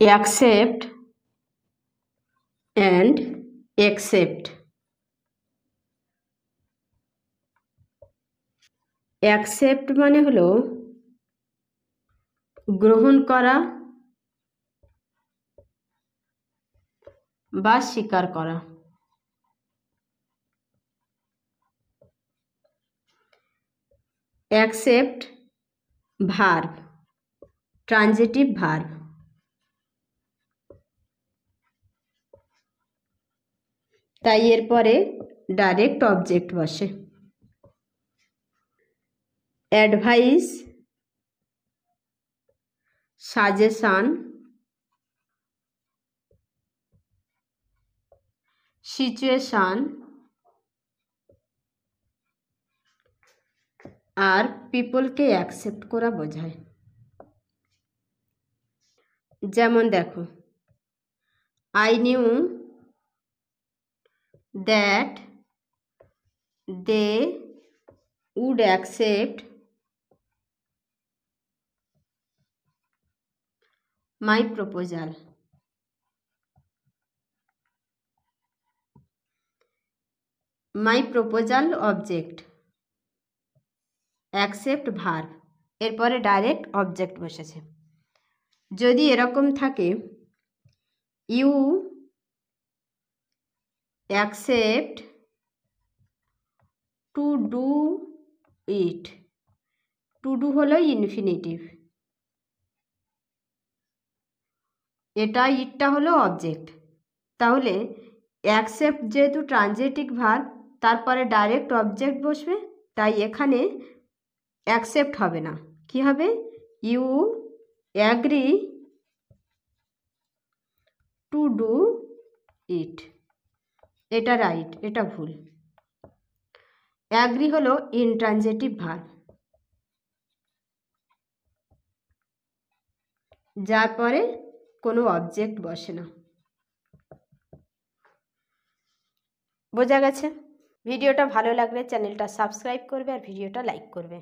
Accept and accept. Accept মানে হলো গ্রহণ করা বা স্বীকার করা। Accept verb, transitive verb. তাই এরপরে ডাইরেক্ট অবজেক্ট বসে। অ্যাডভাইস, সাজেশন, সিচুয়েশন আর পিপলকে অ্যাকসেপ্ট করা বোঝায়। যেমন দেখো, I knew that they would accept my proposal. My proposal object, accept verb, এরপরে ডাইরেক্ট অবজেক্ট বসেছে। যদি এরকম থাকে, you accept to do it. To do হলো ইনফিনিটিভ, এটা ইটটা হলো অবজেক্ট। তাহলে অ্যাকসেপ্ট যেহেতু ট্রানজিটিভ ভার্ব, তারপরে ডাইরেক্ট অবজেক্ট বসবে, তাই এখানে অ্যাকসেপ্ট হবে না, কি হবে? You agree to do it. এটা রাইট, এটা ভুল। অ্যাগ্রি হলো ইনট্রানজিটিভ ভার্ব, যার পরে কোনো অবজেক্ট বসে না। বোঝা গেছে? ভিডিওটা ভালো লাগলে চ্যানেলটা সাবস্ক্রাইব করবে আর ভিডিওটা লাইক করবে।